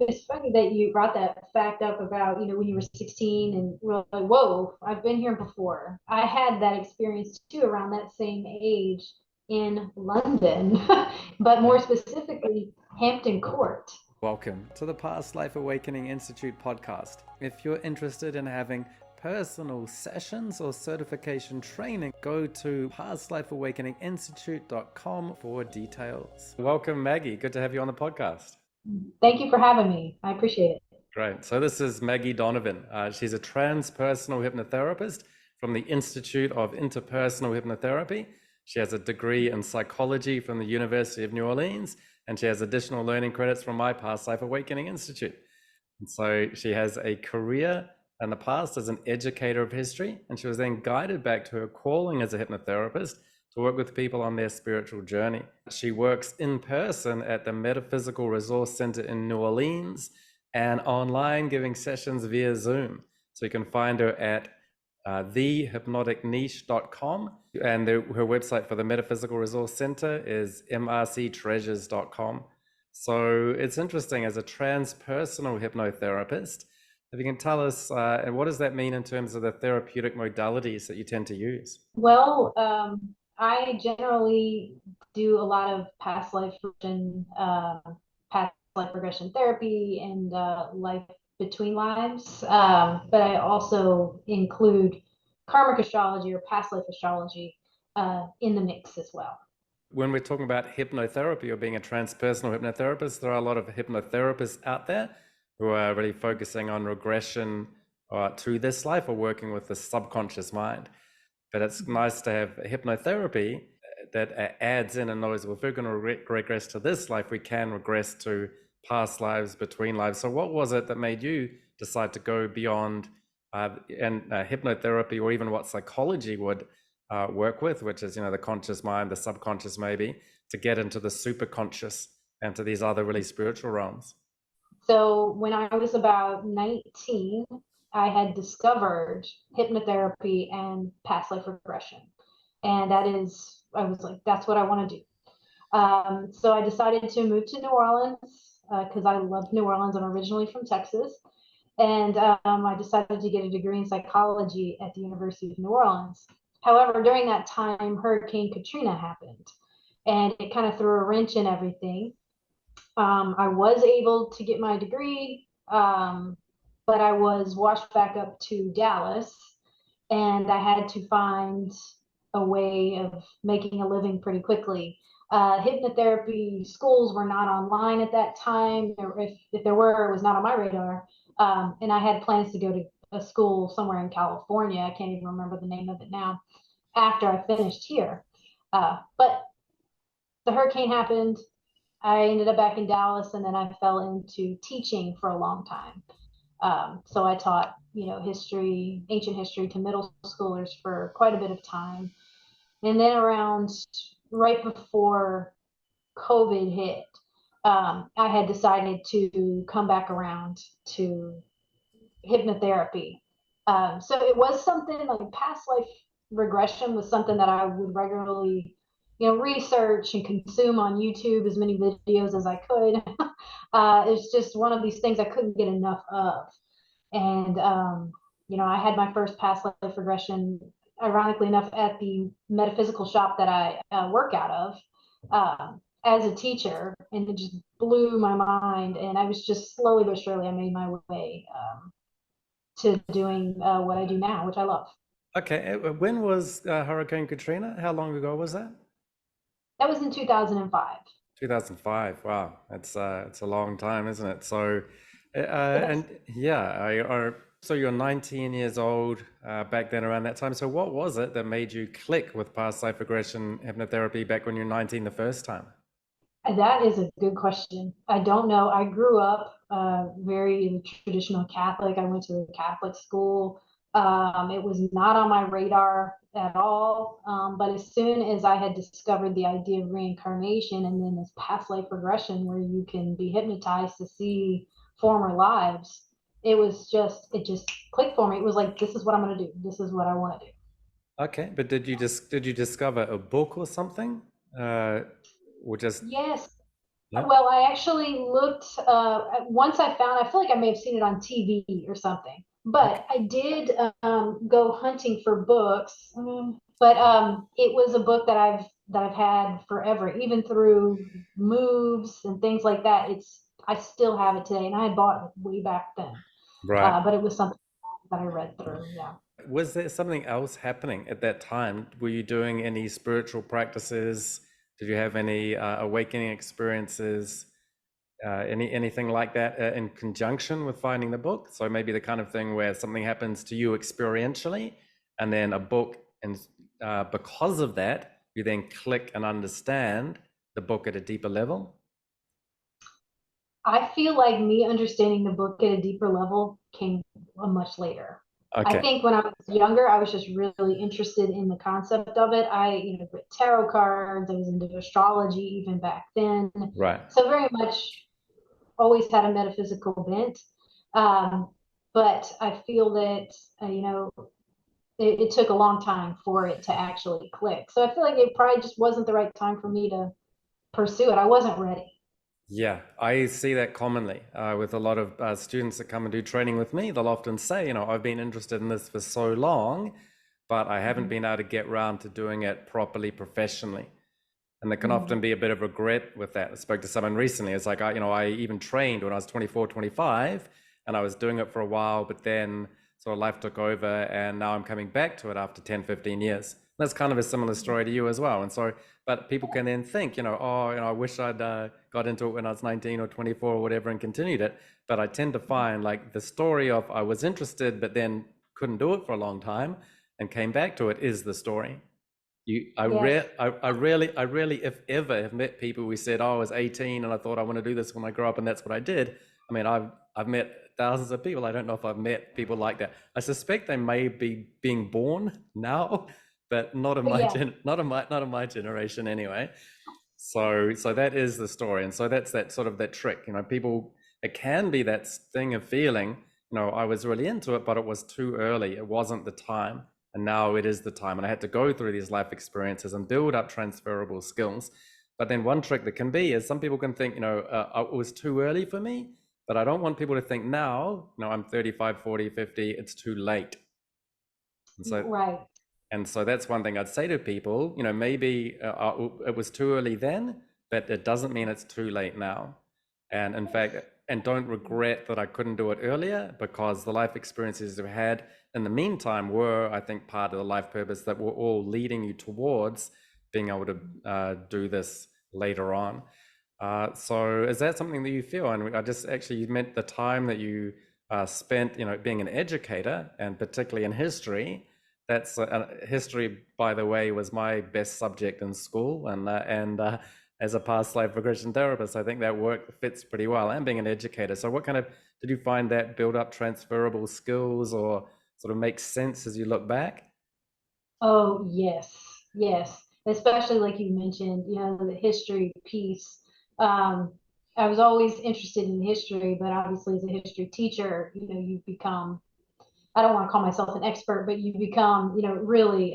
it's funny that you brought that fact up about, when you were 16 and we're like, whoa, I've been here before. I had that experience too around that same age in London, but more specifically, Hampton Court. Welcome to the Past Life Awakening Institute podcast. If you're interested in having personal sessions or certification training, go to pastlifeawakeninginstitute.com for details. Welcome, Maggie. Good to have you on the podcast. Thank you for having me. I appreciate it. Great. So this is Maggie Donovan. She's a transpersonal hypnotherapist from the Institute of Interpersonal Hypnotherapy. She has a degree in psychology from the University of New Orleans, and she has additional learning credits from my Past Life Awakening Institute. And so she has a career in the past as an educator of history, and she was then guided back to her calling as a hypnotherapist to work with people on their spiritual journey. She works in person at the Metaphysical Resource Center in New Orleans and online giving sessions via Zoom. So you can find her at thehypnoticniche.com, and her website for the Metaphysical Resource Center is mrctreasures.com. So it's interesting, as a transpersonal hypnotherapist, if you can tell us, and what does that mean in terms of the therapeutic modalities that you tend to use? Well, I generally do a lot of past life regression therapy and life between lives, but I also include karmic astrology or past life astrology in the mix as well. When we're talking about hypnotherapy or being a transpersonal hypnotherapist, there are a lot of hypnotherapists out there who are really focusing on regression to this life or working with the subconscious mind. But it's nice to have hypnotherapy that adds in and knows, well, if we're going to regress to this life, we can regress to past lives, between lives. So what was it that made you decide to go beyond hypnotherapy, or even what psychology would work with, which is, the conscious mind, the subconscious maybe, to get into the superconscious and to these other really spiritual realms? So when I was about 19, I had discovered hypnotherapy and past life regression. And I was like, that's what I want to do. So I decided to move to New Orleans because I love New Orleans. I'm originally from Texas. And I decided to get a degree in psychology at the University of New Orleans. However, during that time, Hurricane Katrina happened, and it kind of threw a wrench in everything. I was able to get my degree, but I was washed back up to Dallas, and I had to find a way of making a living pretty quickly. Hypnotherapy schools were not online at that time. If there were, it was not on my radar. And I had plans to go to a school somewhere in California. I can't even remember the name of it now, after I finished here. But the hurricane happened. I ended up back in Dallas, and then I fell into teaching for a long time. So I taught, history, ancient history to middle schoolers for quite a bit of time. And then right before COVID hit, I had decided to come back around to hypnotherapy. So it was something like past life regression was something that I would regularly, research and consume on YouTube, as many videos as I could. It's just one of these things I couldn't get enough of. And, I had my first past life regression, ironically enough, at the metaphysical shop that I work out of as a teacher, and it just blew my mind. And I was just slowly but surely, I made my way to doing what I do now, which I love. Okay. When was Hurricane Katrina? How long ago was that? That was in 2005. 2005. Wow. It's a long time, isn't it? So, Yes. so you're 19 years old back then around that time. So what was it that made you click with past life regression hypnotherapy back when you're 19 the first time? That is a good question. I don't know. I grew up very traditional Catholic. I went to a Catholic school. It was not on my radar at all. But as soon as I had discovered the idea of reincarnation and then this past life regression where you can be hypnotized to see former lives, it just clicked for me. It was like, this is what I'm going to do. This is what I want to do. Okay, but did you discover a book or something? Or just... Yes. Yeah. Well, I actually looked, once I feel like I may have seen it on TV or something, Okay. but I did go hunting for books. But it was a book that I've had forever, even through moves and things like that. I still have it today, and I had bought it way back then. Right. But it was something that I read through. Yeah. Was there something else happening at that time? Were you doing any spiritual practices? Did you have any awakening experiences? Anything like that in conjunction with finding the book? So maybe the kind of thing where something happens to you experientially, and then a book, and because of that, you then click and understand the book at a deeper level. I feel like me understanding the book at a deeper level came much later. I Okay. think when I was younger, I was just really interested in the concept of it. Read tarot cards. I was into astrology even back then. Right. So very much always had a metaphysical bent. Um, but I feel that, it took a long time for it to actually click. So I feel like it probably just wasn't the right time for me to pursue it. I wasn't ready. Yeah, I see that commonly with a lot of students that come and do training with me. They'll often say, I've been interested in this for so long, but I haven't Mhm. been able to get around to doing it properly professionally. And there can Mhm. often be a bit of regret with that. I spoke to someone recently. It's like, I even trained when I was 24, 25, and I was doing it for a while, but then sort of life took over, and now I'm coming back to it after 10, 15 years. That's kind of a similar story to you as well. And so, but people can then think, I wish I'd got into it when I was 19 or 24 or whatever and continued it. But I tend to find like the story of I was interested, but then couldn't do it for a long time and came back to it is the story. Yes. I rarely, if ever, have met people who said, "Oh, I was 18 and I thought I want to do this when I grow up, and that's what I did." I mean, I've met thousands of people. I don't know if I've met people like that. I suspect they may be being born now, but not in my Yeah. not in my generation anyway. So that is the story, and so that's that sort of that trick. People, it can be that thing of feeling, I was really into it, but it was too early. It wasn't the time, and now it is the time. And I had to go through these life experiences and build up transferable skills. But then one trick that can be is some people can think, it was too early for me, but I don't want people to think now, I'm 35, 40, 50, it's too late. And so Right. and so that's one thing I'd say to people, maybe it was too early then, but it doesn't mean it's too late now. And in fact, and don't regret that I couldn't do it earlier, because the life experiences I've had in the meantime were, I think, part of the life purpose that were all leading you towards being able to do this later on. So is that something that you feel? And I just actually, you meant the time that you spent, being an educator, and particularly in history. That's history, by the way, was my best subject in school, and as a past life regression therapist, I think that work fits pretty well. And being an educator, so what kind of did you find that build up transferable skills, or sort of makes sense as you look back? Oh, yes, yes. Especially like you mentioned, the history piece. Um, I was always interested in history, but obviously as a history teacher, you become, I don't want to call myself an expert, but you become, really,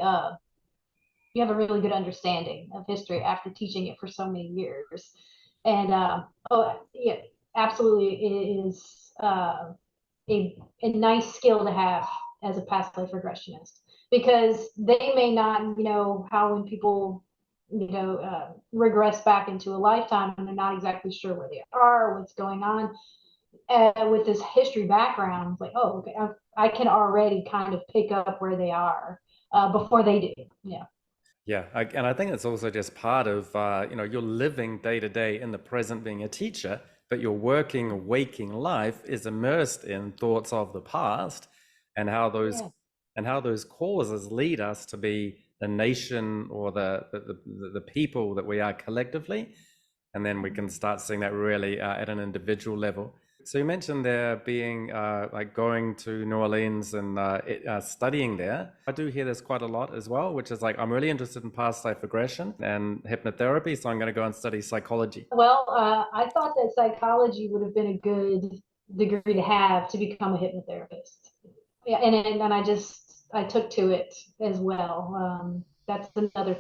you have a really good understanding of history after teaching it for so many years. And, oh, yeah, absolutely. It is, a nice skill to have as a past life regressionist, because they may not know how, when people regress back into a lifetime and they're not exactly sure where they are or what's going on. With this history background, it's like, oh, okay, I can already kind of pick up where they are before they do. Yeah. Yeah, and I think it's also just part of, you're living day to day in the present being a teacher, but your working, waking life is immersed in thoughts of the past, and how those Yeah. and how those causes lead us to be the nation, or the people that we are collectively. And then we can start seeing that really at an individual level. So you mentioned there being like going to New Orleans and studying there. I do hear this quite a lot as well, which is like, I'm really interested in past life regression and hypnotherapy, so I'm going to go and study psychology. Well, I thought that psychology would have been a good degree to have to become a hypnotherapist. Yeah, and I took to it as well. That's another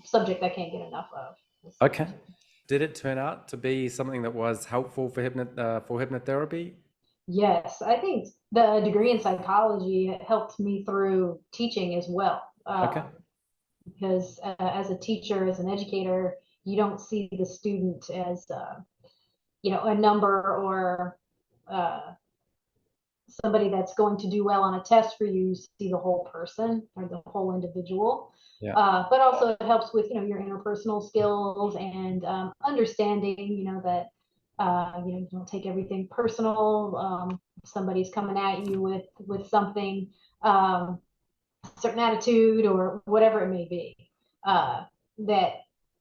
subject I can't get enough of. Okay. Did it turn out to be something that was helpful for hypnotherapy? Yes, I think the degree in psychology helped me through teaching as well. Okay. Because as a teacher, as an educator, you don't see the student as a number or uh, somebody that's going to do well on a test for you. You see the whole person or the whole individual. Yeah. But also it helps with your interpersonal skills and understanding that you don't take everything personal. If somebody's coming at you with something, certain attitude or whatever it may be, that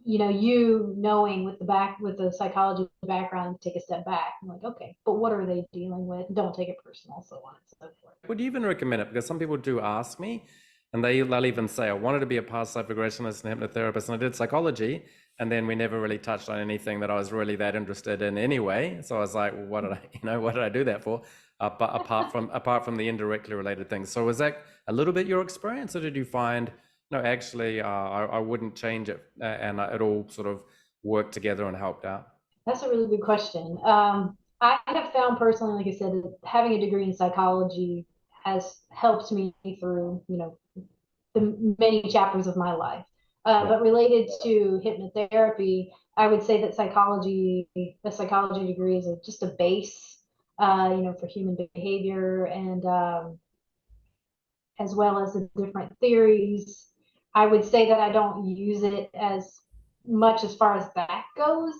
you knowing with the psychology background, take a step back and like, okay, but what are they dealing with? Don't take it personal, so on and so forth. Would you even recommend it? Because some people do ask me, and they'll even say, I wanted to be a past life regressionist and hypnotherapist, and I did psychology, and then we never really touched on anything that I was really that interested in anyway. So I was like, well, what did I do that for? Apart from the indirectly related things. So was that a little bit your experience, or did you find, no, actually, I wouldn't change it, and it all sort of worked together and helped out? That's a really good question. I have found personally, like I said, that having a degree in psychology has helped me through, the many chapters of my life. Yeah. But related to hypnotherapy, I would say that a psychology degree is just a base, for human behavior and as well as the different theories. I would say that I don't use it as much as far as that goes,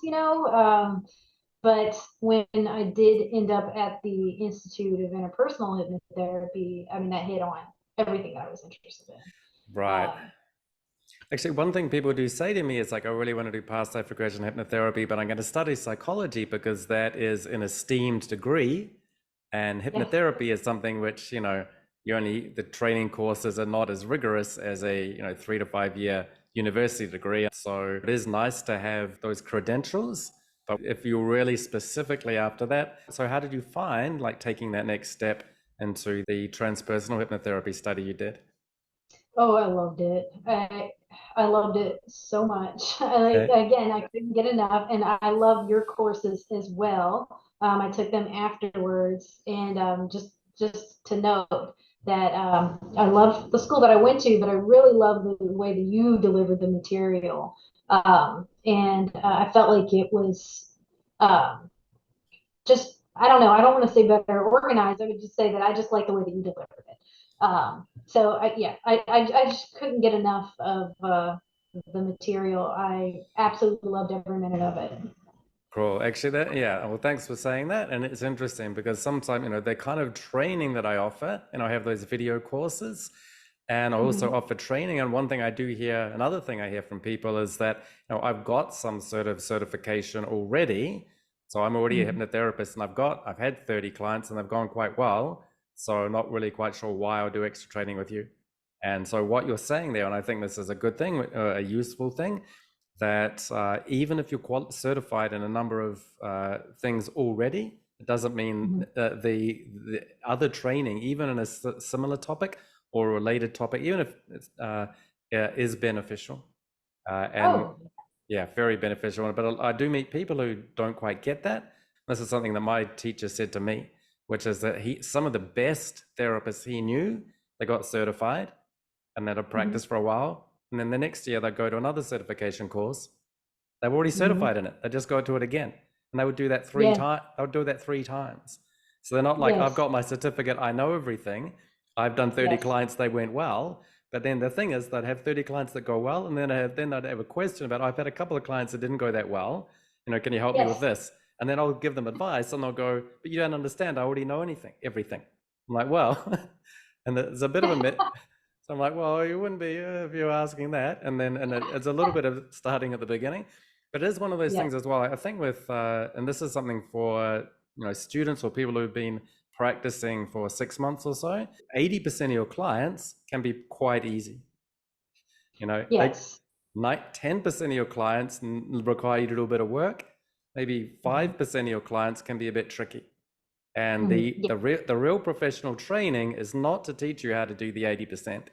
but when I did end up at the Institute of Interpersonal Hypnotherapy, I mean, that hit on everything that I was interested in. Right. Actually, one thing people do say to me is like, I really want to do past life regression hypnotherapy, but I'm going to study psychology because that is an esteemed degree. And hypnotherapy is something which, the training courses are not as rigorous as a, 3 to 5 year university degree. So it is nice to have those credentials. But if you're really specifically after that, so how did you find like taking that next step into the transpersonal hypnotherapy study you did? Oh, I loved it. I loved it so much. Okay. Again, I couldn't get enough, and I love your courses as well. I took them afterwards, and just to note that I love the school that I went to, but I really love the way that you delivered the material, and I felt like it was just, I don't know, I don't want to say better organized. I would just say that I just like the way that you delivered it. So I just couldn't get enough of the material. I absolutely loved every minute of it. Cool. Actually, well, thanks for saying that. And it's interesting because sometimes, the kind of training that I offer, and I have those video courses, and I also offer training. And one thing I do hear, another thing I hear from people is that, I've got some sort of certification already. So I'm already a hypnotherapist, and I've had 30 clients and they've gone quite well. So I'm not really quite sure why I'll do extra training with you. And so what you're saying there, and I think this is a good thing, a useful thing, that even if you're certified in a number of things already, it doesn't mean the other training, even in a similar topic or a related topic, even if it is beneficial. Yeah, very beneficial. But I do meet people who don't quite get that. This is something that my teacher said to me, which is that some of the best therapists he knew, they got certified and then practiced for a while. And then the next year they'd go to another certification course. They were already certified in it. They just go to it again. And they would do that three times. They would do that 3 times. So they're not like, I've got my certificate, I know everything. I've done 30 clients, they went well. But then the thing is, they'd have 30 clients that go well, and then I'd have a question about, I've had a couple of clients that didn't go that well. Can you help me with this? And then I'll give them advice, and they'll go, but you don't understand. I already know everything. I'm like, well, and there's a bit of a myth. So I'm like, well, you wouldn't be if you're asking that. And it's a little bit of starting at the beginning, but it is one of those things as well. I think with, and this is something for students or people who've been practicing for 6 months or so, 80% of your clients can be quite easy. 10% of your clients require you to do a bit of work. Maybe 5% of your clients can be a bit tricky. And the real professional training is not to teach you how to do the 80%.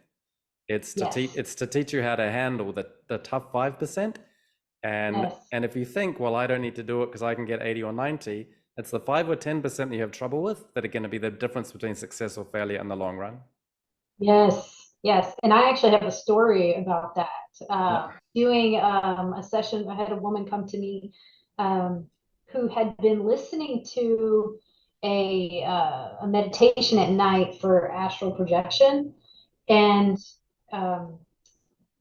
It's to teach you how to handle the tough 5%. Yes. And if you think, well, I don't need to do it because I can get 80 or 90, it's the 5 or 10% that you have trouble with that are going to be the difference between success or failure in the long run. Yes. Yes. And I actually have a story about that. Yeah. Doing a session, I had a woman come to me um, who had been listening to a meditation at night for astral projection. And um,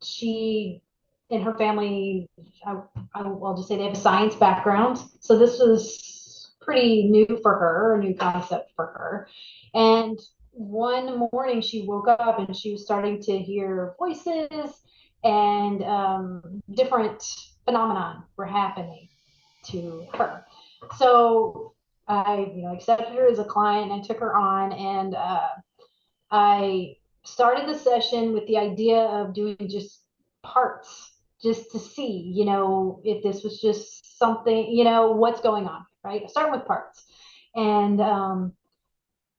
she and her family, I, I'll just say they have a science background. So this was pretty new for her, a new concept for her. And one morning she woke up and she was starting to hear voices and different phenomenon were happening to her. So I, accepted her as a client and I took her on, and I started the session with the idea of doing just parts, just to see, if this was just something, what's going on, right? Starting with parts. And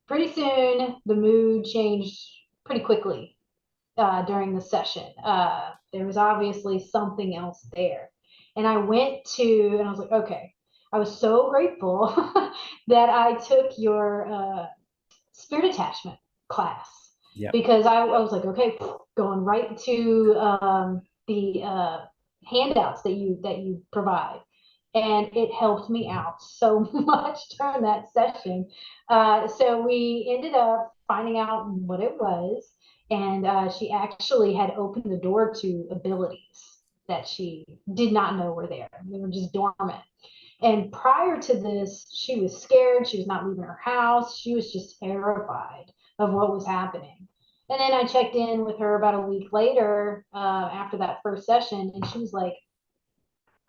pretty soon the mood changed pretty quickly during the session. There was obviously something else there. And and I was like, okay, I was so grateful that I took your spirit attachment class, Yeah. because I was like, okay, going right to the handouts that you provide, and it helped me out so much during that session. So we ended up finding out what it was, and she actually had opened the door to abilities that she did not know were there. They were just dormant. And prior to this, she was scared. She was not leaving her house. She was just terrified of what was happening. And then I checked in with her about a week later after that first session, and she was like,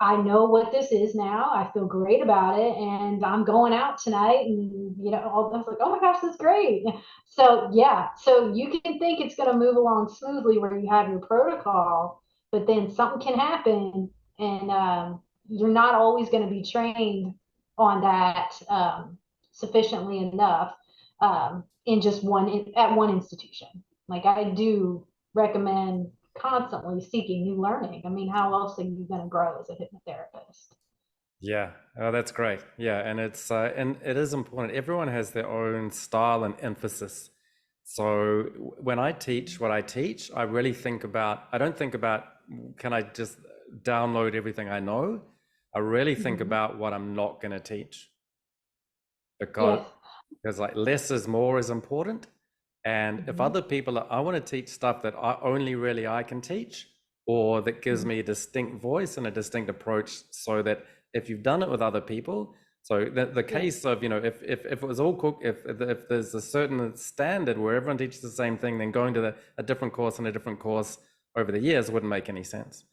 I know what this is now. I feel great about it, and I'm going out tonight. And I was like, oh my gosh, that's great. So yeah, so you can think it's going to move along smoothly where you have your protocol, but then something can happen, and you're not always going to be trained on that sufficiently enough in just at one institution. Like, I do recommend constantly seeking new learning. I mean, how else are you going to grow as a hypnotherapist? Yeah. Oh, that's great. Yeah. And it is important. Everyone has their own style and emphasis. So when I teach what I teach, I really think about, I don't think about, can I just download everything I know? I really think Mm-hmm. about what I'm not going to teach, because Yes. like less is more is important. And if Mm-hmm. other people I want to teach stuff that only really I can teach, or that gives me a distinct voice and a distinct approach, so that if you've done it with other people, so the Yes. case of, if it was all cooked, if there's a certain standard where everyone teaches the same thing, then going to a different course and a different course over the years wouldn't make any sense.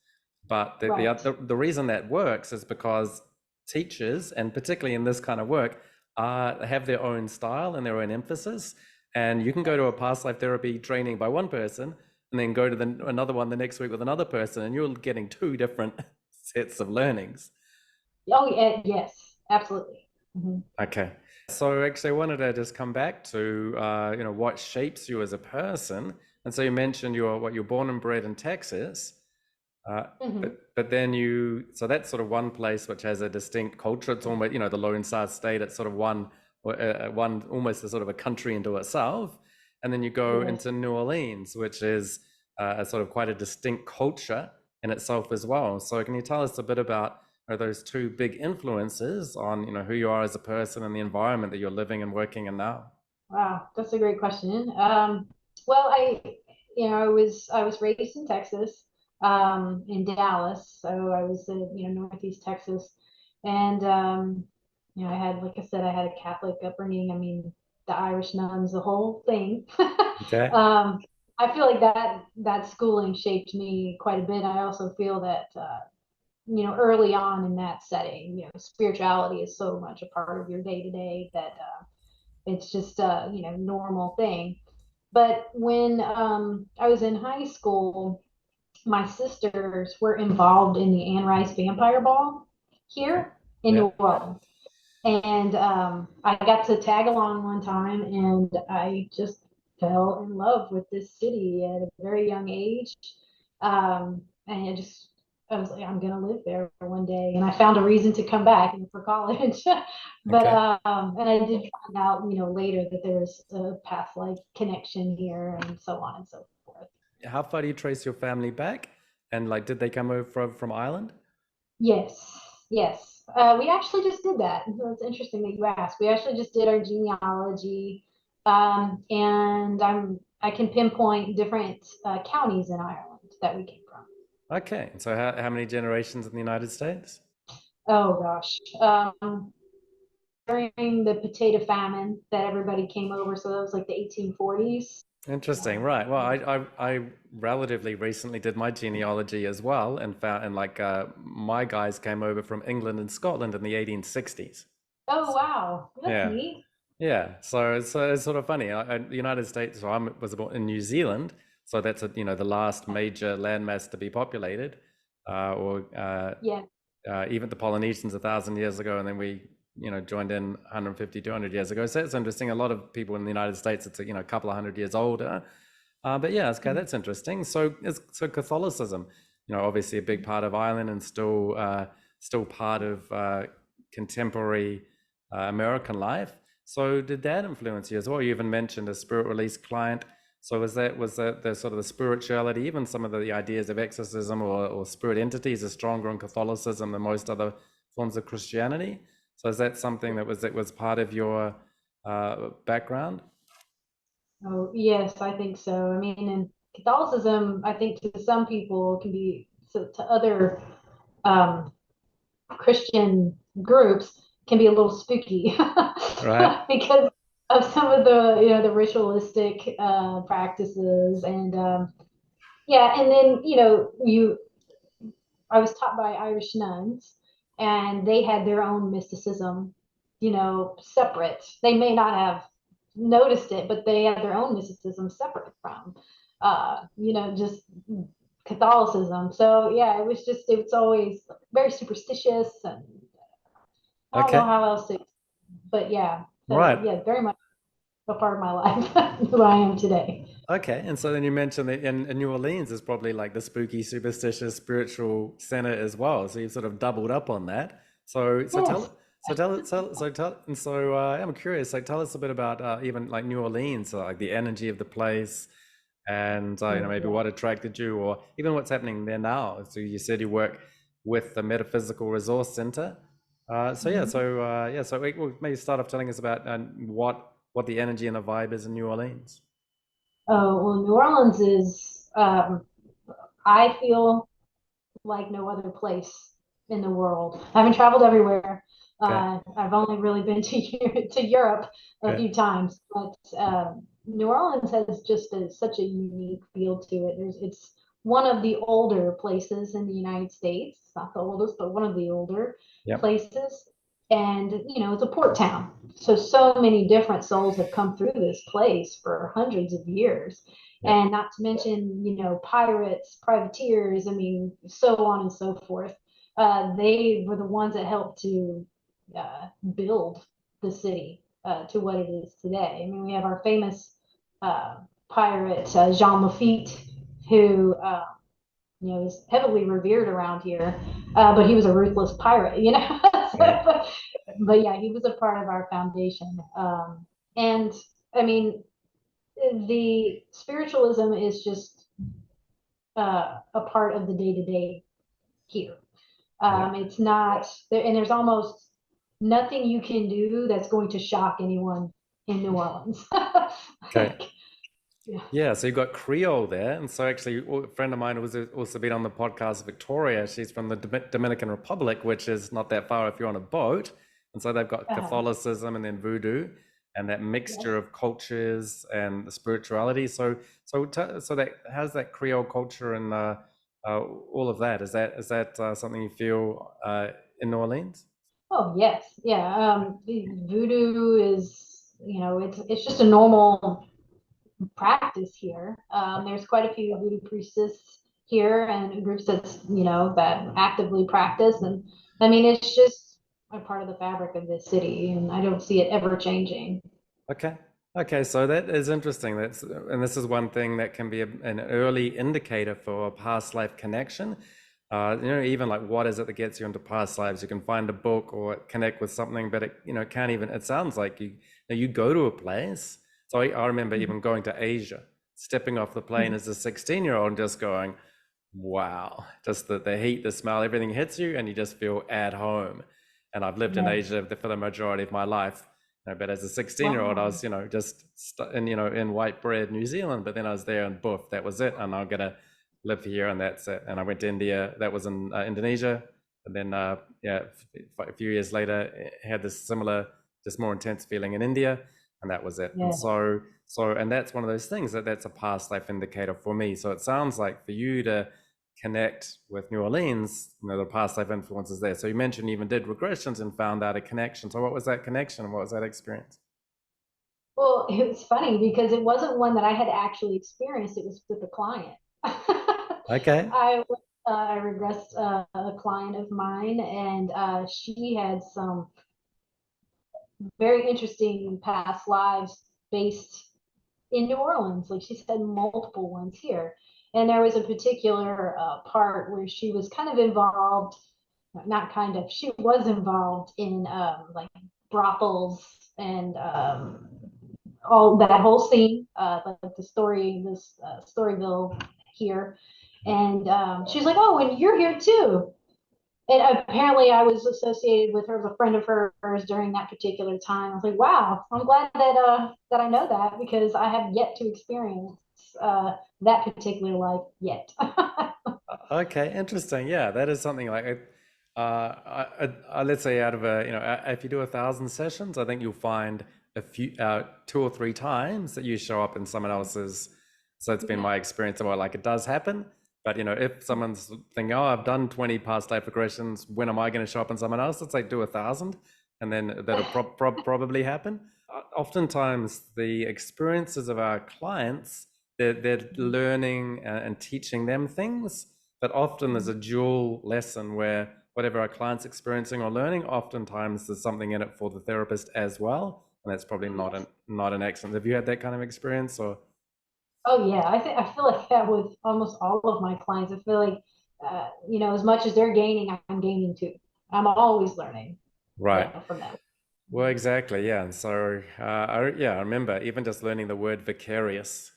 But Right. the reason that works is because teachers, and particularly in this kind of work, have their own style and their own emphasis. And you can go to a past life therapy training by one person and then go to another one the next week with another person, and you're getting two different sets of learnings. Oh, yeah. Yes. Absolutely. Mm-hmm. Okay. So actually, I wanted to just come back to what shapes you as a person. And so you mentioned you're born and bred in Texas. Uh, Mm-hmm. but then so that's sort of one place which has a distinct culture. It's almost, the Lone Star State. It's sort of one almost a sort of a country into itself. And then you go Yes. into New Orleans, which is a sort of quite a distinct culture in itself as well. So can you tell us a bit about those two big influences on, who you are as a person and the environment that you're living and working in now? Wow, that's a great question. Well, I was raised in Texas, in Dallas, so I was in Northeast Texas, and I had, like I said, I had a Catholic upbringing. I mean, the Irish nuns, the whole thing. Okay. um, I feel like that schooling shaped me quite a bit. I also feel that early on in that setting, spirituality is so much a part of your day to day that it's just a normal thing. But when I was in high school, my sisters were involved in the Anne Rice Vampire Ball Okay. here in Yeah. New Orleans. And I got to tag along one time, and I just fell in love with this city at a very young age. And I just I was like, I'm gonna live there one day, and I found a reason to come back for college. But Okay. and I did find out, later that there's a past life connection here, and so on and so forth. How far do you trace your family back? And like, did they come over from Ireland? Yes, yes. We actually just did that. So it's interesting that you asked. We actually just did our genealogy, and I can pinpoint different counties in Ireland that we came from. Okay. And so how many generations in the United States? Oh gosh. During the potato famine that everybody came over, so that was like the 1840s. Interesting, Um, right? Well, I relatively recently did my genealogy as well, and found and like my guys came over from England and Scotland in the 1860s. oh wow, that's Yeah, neat. yeah. So it's sort of funny. The United States. So I was born in New Zealand, so that's the last major landmass to be populated, or Yeah. even the Polynesians 1,000 years ago, and then we joined in 150, 200 years ago. So it's interesting. A lot of people in the United States, it's a couple of hundred years older. But yeah, okay, that's interesting. So Catholicism, obviously a big part of Ireland, and still part of contemporary American life. So did that influence you as well? You even mentioned a spirit release client. So was that the sort of the spirituality, even some of the ideas of exorcism or spirit entities are stronger in Catholicism than most other forms of Christianity? So is that something that was part of your background? Oh, yes, I think so. I mean, and Catholicism, I think to some people can be, so to other um, Christian groups can be a little spooky Right. because of some of the ritualistic practices and yeah, and then I was taught by Irish nuns, and they had their own mysticism, separate. They may not have noticed it, but they had their own mysticism separate from, just Catholicism. So yeah, it's always very superstitious, and I don't know Okay. how else to, but yeah. So Right. yeah, very much a part of my life, who I am today. Okay. And so then you mentioned that in New Orleans is probably like the spooky, superstitious, spiritual center as well. So you've sort of doubled up on that. So Yes. tell, and so I'm curious. Like, tell us a bit about even like New Orleans, like the energy of the place, and Oh, maybe yeah. what attracted you, or even what's happening there now. So you said you work with the Metaphysical Resource Center. So yeah, Mhm. so yeah, so we'll maybe start off telling us about what the energy and the vibe is in New Orleans. Oh, well, New Orleans is, I feel like no other place in the world. I haven't traveled everywhere. Okay. I've only really been to Europe a Okay. few times, but New Orleans has just such a unique feel to it. It's one of the older places in the United States. It's not the oldest, but one of the older Yep. places. And it's a port town. So many different souls have come through this place for hundreds of years, Yep. and not to mention, pirates, privateers, I mean, so on and so forth. They were the ones that helped to build the city to what it is today. I mean, we have our famous uh, pirate, Jean Lafitte, who, is heavily revered around here, but he was a ruthless pirate, so, Yeah. but yeah, he was a part of our foundation. And I mean, the spiritualism is just a part of the day to day here. Yep. It's not, and there's almost nothing you can do that's going to shock anyone in New Orleans. Okay. Like, yeah. Yeah, so you've got Creole there. And so actually a friend of mine was also been on the podcast, Victoria. She's from the Dominican Republic, which is not that far if you're on a boat. And so they've got uh, Catholicism and then voodoo and that yes. mixture of cultures and the spirituality. So that how's that Creole culture and all of that? Is that something you feel in New Orleans? Oh, yes. Yeah. The voodoo is, it's just a normal practice here. There's quite a few voodoo priestess here and groups that actively practice, and I mean it's just a part of the fabric of this city, and I don't see it ever changing. Okay. Okay, so that is interesting. And this is one thing that can be an early indicator for a past life connection. Even like what is it that gets you into past lives? You can find a book or connect with something, but it can't even, it sounds like you go to a place. So I remember even going to Asia, stepping off the plane as a 16-year-old and just going, wow, just the heat, the smell, everything hits you and you just feel at home. And I've lived in Asia for the majority of my life. But as a 16-year-old, I was, just in white bread, New Zealand, but then I was there and boof, that was it. And I'm going to live here and that's it. And I went to India, that was in Indonesia. And then, a few years later, had this similar, just more intense feeling in India. And that was it. And and that's one of those things that's a past life indicator for me. So it sounds like for you to connect with New Orleans, the past life influence is there. So you mentioned you even did regressions and found out a connection. So what was that connection? What was that experience? Well, it was funny because it wasn't one that I had actually experienced. It was with a client. Okay. I regressed a client of mine, and she had some very interesting past lives based in New Orleans. Like she's had multiple ones here. And there was a particular part where she was kind of involved, not kind of, she was involved in like brothels and all that whole scene, like the story, this Storyville here. And she's like, oh, and you're here too. And apparently I was associated with her as a friend of hers during that particular time. I was like, wow, I'm glad that I know that because I have yet to experience that particular life yet. Okay, interesting. Yeah, that is something like let's say out of if you do 1,000 sessions, I think you'll find a few, 2 or 3 times that you show up in someone else's. So it's been my experience about like it does happen. But if someone's thinking, oh, I've done 20 past life regressions, when am I going to show up in someone else? It's like do 1,000, and then that'll probably happen. Oftentimes, the experiences of our clients, they're learning and teaching them things. But often there's a dual lesson where whatever our client's experiencing or learning, oftentimes there's something in it for the therapist as well. And that's probably not an accident. Have you had that kind of experience or? Oh yeah, I feel like that with almost all of my clients. I feel like as much as they're gaining, I'm gaining too. I'm always learning, Right. from them. Well, exactly. Yeah. And so, I remember even just learning the word vicarious.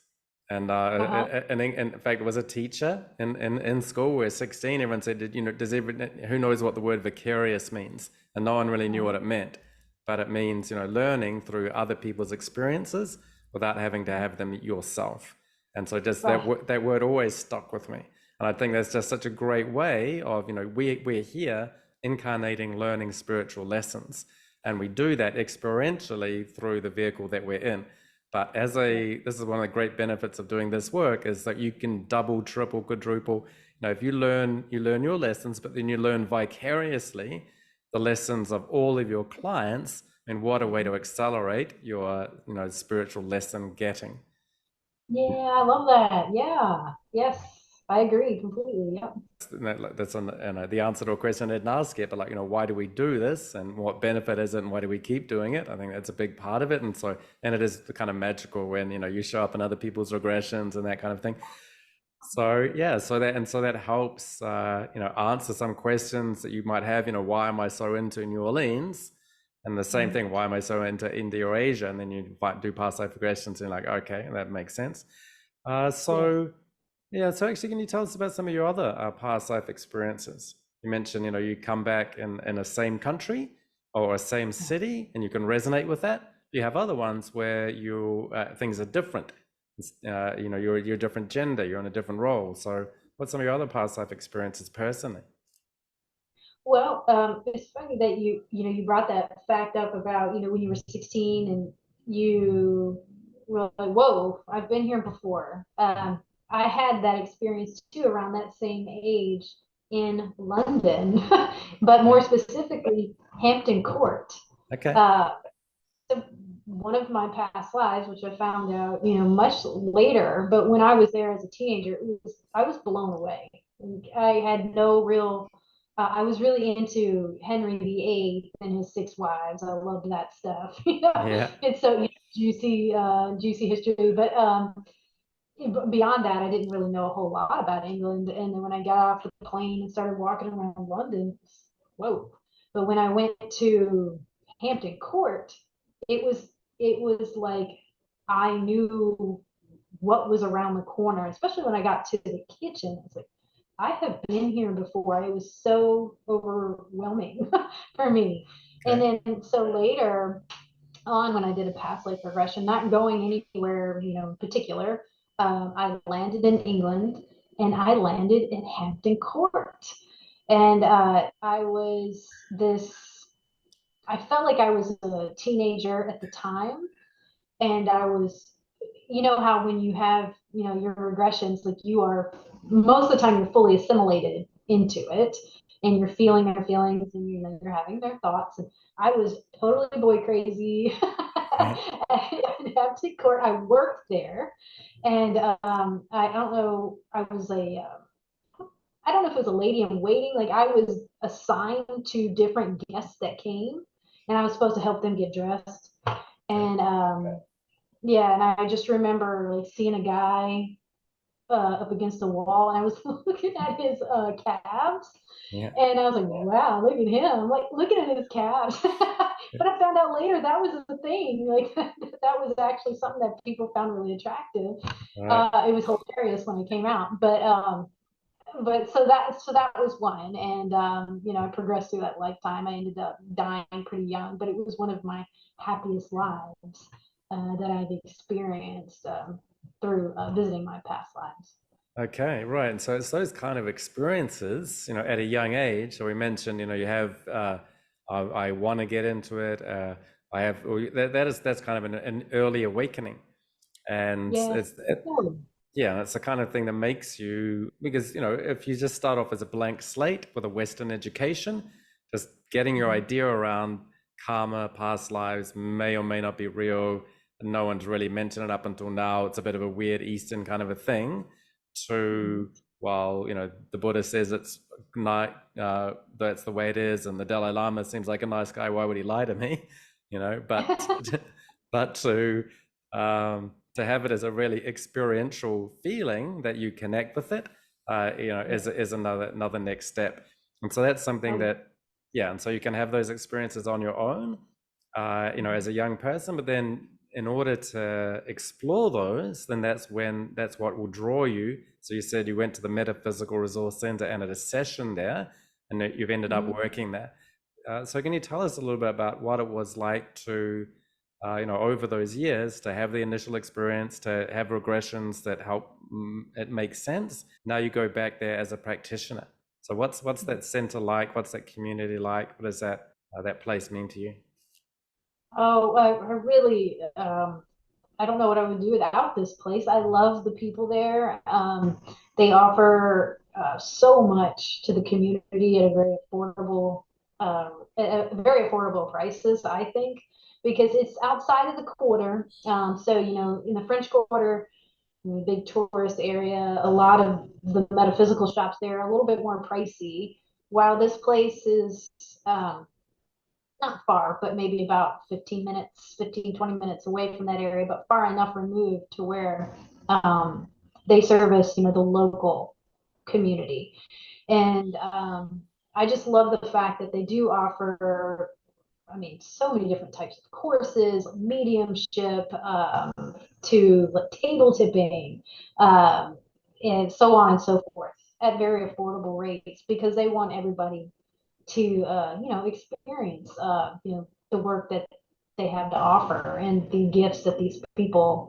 And in fact, it was a teacher in school. We're 16. Everyone said, who knows what the word vicarious means? And no one really knew what it meant. But it means, learning through other people's experiences without having to have them yourself. And so just that word always stuck with me. And I think that's just such a great way of, we're here incarnating, learning spiritual lessons. And we do that experientially through the vehicle that we're in. But this is one of the great benefits of doing this work is that you can double, triple, quadruple. If you learn your lessons, but then you learn vicariously the lessons of all of your clients, and what a way to accelerate your, spiritual lesson getting. Yeah, I love that. Yeah. Yes, I agree completely. Yeah. That's the answer to a question I didn't ask yet, but why do we do this and what benefit is it and why do we keep doing it? I think that's a big part of it. And it is kind of magical when, you show up in other people's regressions and that kind of thing. So yeah, so that helps, answer some questions that you might have, why am I so into New Orleans? And the same thing, why am I so into India or Asia? And then you do past life regressions and you're like, okay, that makes sense. Yeah, so actually, can you tell us about some of your other past life experiences? You mentioned, you come back in a same country or a same city, and you can resonate with that. You have other ones where things are different. You're a different gender, you're in a different role. So, what's some of your other past life experiences personally? Well, it's funny that you brought that fact up about when you were 16 and you were like, whoa, I've been here before. I had that experience too around that same age in London, but more specifically Hampton Court. Okay. So one of my past lives, which I found out, much later, but when I was there as a teenager, I was blown away. I had no real I was really into Henry VIII and his 6 wives. I loved that stuff. Yeah. It's so juicy history. But beyond that, I didn't really know a whole lot about England. And then when I got off the plane and started walking around London, whoa. But when I went to Hampton Court, it was like I knew what was around the corner, especially when I got to the kitchen. It's like, I have been here before. It was so overwhelming for me. And Okay. then so later on, when I did a past life regression, not going anywhere, in particular, I landed in England and I landed in Hampton Court. And I felt like I was a teenager at the time. And I was, how when you have, your regressions, like you are, most of the time you're fully assimilated into it and you're feeling their feelings and you're having their thoughts. And I was totally boy crazy. Yeah. At Hampton Court, I worked there, and I don't know. I don't know if it was a lady in waiting. Like I was assigned to different guests that came, and I was supposed to help them get dressed. Okay. And yeah, and I just remember like seeing a guy up against the wall, and I was looking at his calves, Yeah. and I was like, wow, look at him, like looking at his calves. But I found out later that was a thing, like that was actually something that people found really attractive. All right. It was hilarious when it came out, but so that was one. And I progressed through that lifetime. I ended up dying pretty young, but it was one of my happiest lives that I've experienced through visiting my past lives. Okay, right. And so it's those kind of experiences, at a young age. So we mentioned, you have, I want to get into it. I have, or that's kind of an early awakening, and Yeah. yeah, it's the kind of thing that makes you, because, if you just start off as a blank slate with a Western education, just getting your idea around karma, past lives may or may not be real. No one's really mentioned it up until now. It's a bit of a weird Eastern kind of a thing. To, well, the Buddha says it's not, that's the way it is, and the Dalai Lama seems like a nice guy. Why would he lie to me? But but to have it as a really experiential feeling that you connect with it, is another next step. And so that's something that, yeah. And so you can have those experiences on your own, as a young person, but then in order to explore those, then that's what will draw you. So you said you went to the Metaphysical Resource Center and at a session there, and that you've ended up working there. So can you tell us a little bit about what it was like to, over those years, to have the initial experience, to have regressions that help it make sense? Now you go back there as a practitioner. So what's that center like? What's that community like? What does that place mean to you? Oh, I really, I don't know what I would do without this place. I love the people there. They offer so much to the community at a very affordable prices, I think, because it's outside of the quarter. So, in the French Quarter, a big tourist area, a lot of the metaphysical shops there are a little bit more pricey, while this place is not far, but maybe about 20 minutes away from that area, but far enough removed to where they service, the local community. And I just love the fact that they do offer, I mean, so many different types of courses, mediumship, to table tipping, and so on and so forth at very affordable rates, because they want everybody to experience the work that they have to offer and the gifts that these people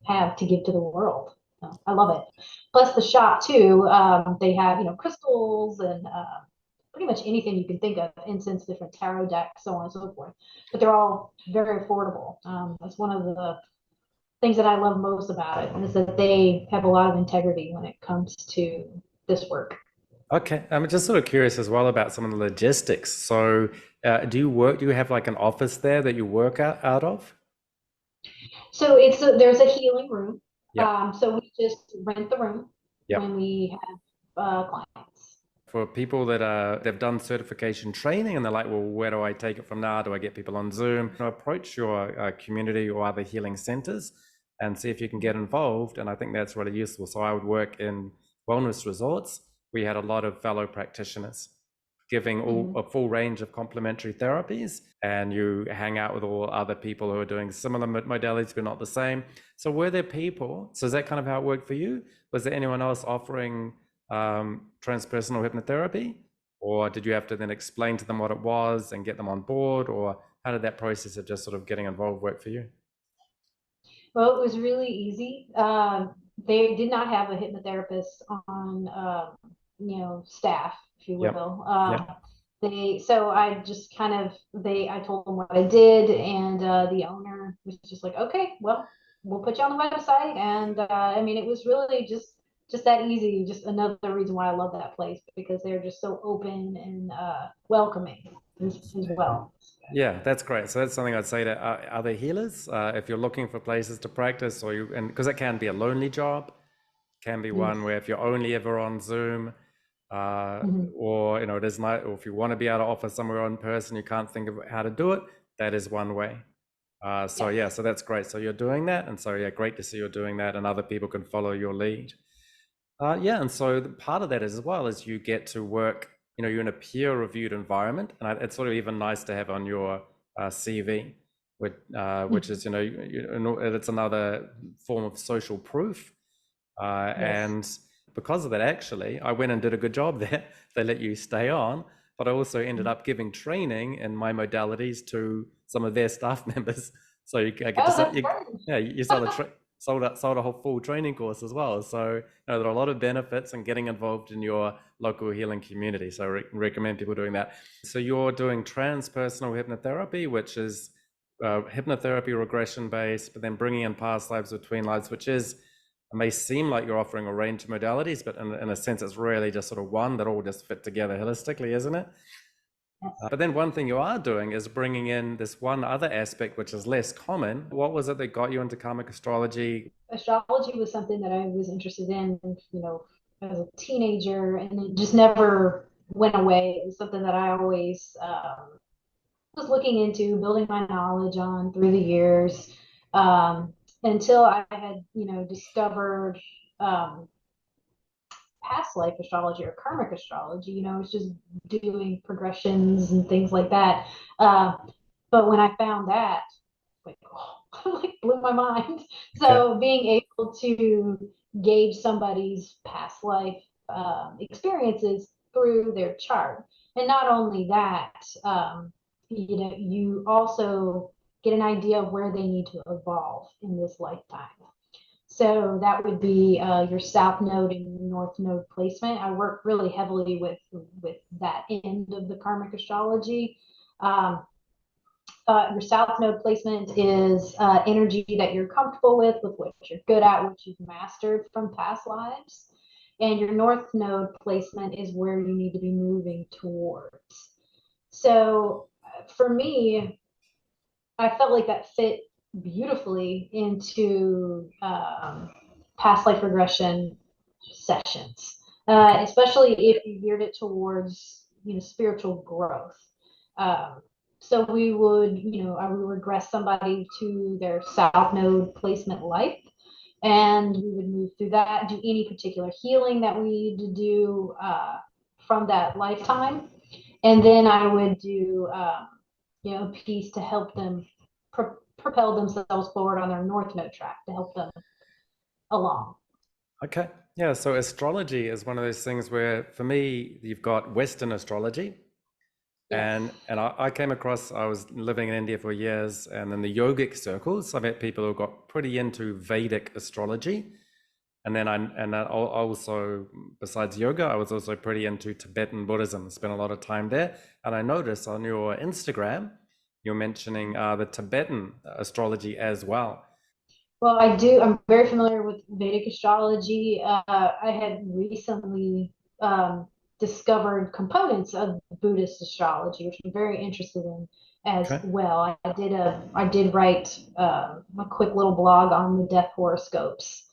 have to give to the world. So I love it. Plus the shop too, they have crystals and pretty much anything you can think of, incense, different tarot decks, so on and so forth. But they're all very affordable. That's one of the things that I love most about it, is that they have a lot of integrity when it comes to this work. Okay, I'm just sort of curious as well about some of the logistics. So, do you have like an office there that you work out of? So there's a healing room. Yeah, So we just rent the room yeah. when we have clients. For people that they've done certification training and they're like, well, where do I take it from now? Do I get people on Zoom? Approach your community or other healing centers and see if you can get involved. And I think that's really useful. So I would work in wellness resorts. We had a lot of fellow practitioners giving a full range of complementary therapies, and you hang out with all other people who are doing similar modalities but not the same. So were there people, so is that kind of how it worked for you? Was there anyone else offering transpersonal hypnotherapy, or did you have to then explain to them what it was and get them on board, or how did that process of just sort of getting involved work for you? Well, it was really easy. They did not have a hypnotherapist on, staff, if you Yep. will. Yep. So I just I told them what I did, and the owner was just like, okay, well, we'll put you on the website. And I mean, it was really just that easy. Just another reason why I love that place, because they're just so open and welcoming as well. Yeah, that's great. So that's something I'd say to other healers. If you're looking for places to practice, and because it can be a lonely job, can be one Yes. where if you're only ever on Zoom, Mhm. or it is not, or if you want to be able to offer somewhere in person, you can't think of how to do it. That is one way. So Yes. yeah, so that's great. So you're doing that, and so yeah, great to see you're doing that, and other people can follow your lead. Yeah, and so part of that is as well as you get to work. You're in a peer-reviewed environment, and it's sort of even nice to have on your CV, which is it's another form of social proof. Yes. And because of that, actually, I went and did a good job there. They let you stay on, but I also ended up giving training in my modalities to some of their staff members. So I get to Oh, sell, that's great. you sell sold a whole full training course as well. So there are a lot of benefits in getting involved in your local healing community. So I recommend people doing that. So you're doing transpersonal hypnotherapy, which is hypnotherapy regression based, but then bringing in past lives between lives, which is, it may seem like you're offering a range of modalities, but in a sense, it's really just sort of one that all just fit together holistically, isn't it? Yes. But then one thing you are doing is bringing in this one other aspect, which is less common. What was it that got you into karmic astrology? Astrology was something that I was interested in, as a teenager, and it just never went away. It was something that I always was looking into, building my knowledge on through the years, until I had, discovered um, past life astrology or karmic astrology. It's just doing progressions and things like that. Uh, but when I found that, like, oh, like blew my mind. Okay. So being able to gauge somebody's past life experiences through their chart, and not only that, you also get an idea of where they need to evolve in this lifetime. So that would be your south node and your north node placement. I work really heavily with that end of the karmic astrology. Um, your south node placement is energy that you're comfortable with what you're good at, what you've mastered from past lives. And your north node placement is where you need to be moving towards. So for me, I felt like that fit beautifully into past life regression sessions, Okay. especially if you geared it towards spiritual growth. Um, so I would regress somebody to their south node placement life, and we would move through that, do any particular healing that we need to do from that lifetime, and then I would do a piece to help them propel themselves forward on their north node track to help them along. Okay. Yeah. So astrology is one of those things where, for me, you've got Western astrology. Yes. And I came across, I was living in India for years, and in the yogic circles, I met people who got pretty into Vedic astrology. And then I also, besides yoga, I was also pretty into Tibetan Buddhism, spent a lot of time there. And I noticed on your Instagram, you're mentioning the Tibetan astrology as well. Well, I do. I'm very familiar with Vedic astrology. I had recently discovered components of Buddhist astrology, which I'm very interested in as Okay. well. I did write a quick little blog on the death horoscopes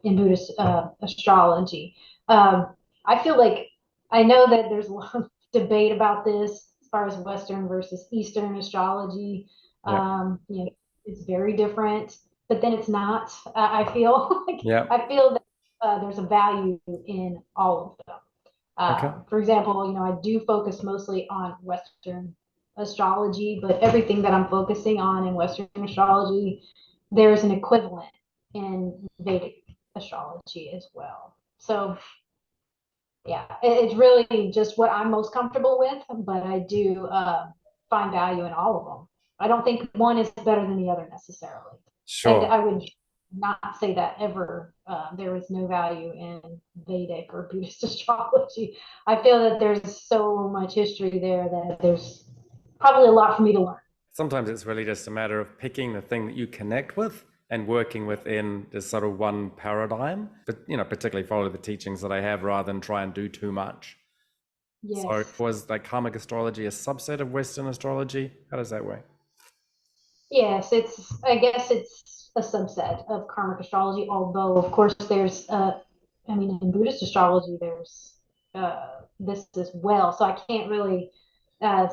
in Buddhist astrology. Um, I feel like I know that there's a lot of debate about this as far as Western versus Eastern astrology. Yeah. It's very different. but then it's not. I feel like Yeah. I feel that there's a value in all of them. Okay. For example, I do focus mostly on Western astrology, but everything that I'm focusing on in Western astrology, there's an equivalent in Vedic astrology as well. So yeah, it's really just what I'm most comfortable with, but I do find value in all of them. I don't think one is better than the other necessarily. And Sure. I would not say that ever. There is no value in Vedic or Buddhist astrology. I feel that there's so much history there that there's probably a lot for me to learn. Sometimes it's really just a matter of picking the thing that you connect with and working within this sort of one paradigm, but particularly follow the teachings that I have rather than try and do too much. So Yes. was like karmic astrology a subset of Western astrology? How does that work? Yes, I guess it's a subset of karmic astrology, although of course there's I mean in Buddhist astrology there's this as well. So I can't really uh,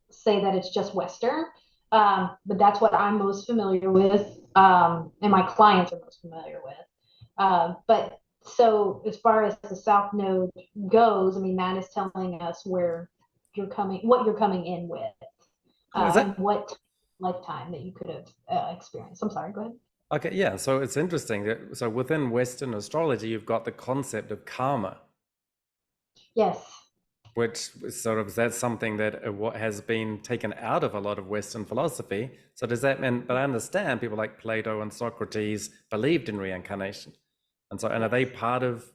say that it's just Western. But that's what I'm most familiar with, and my clients are most familiar with. But so as far as the South Node goes, I mean that is telling us what you're coming in with, Oh, is and that what lifetime that you could have experienced. I'm sorry, go ahead. okay? Yeah. So it's interesting that so within Western astrology, you've got the concept of karma, Yes. which sort of that's something that what has been taken out of a lot of Western philosophy. So does that mean? But I understand people like Plato and Socrates believed in reincarnation, and are Yes. they part of?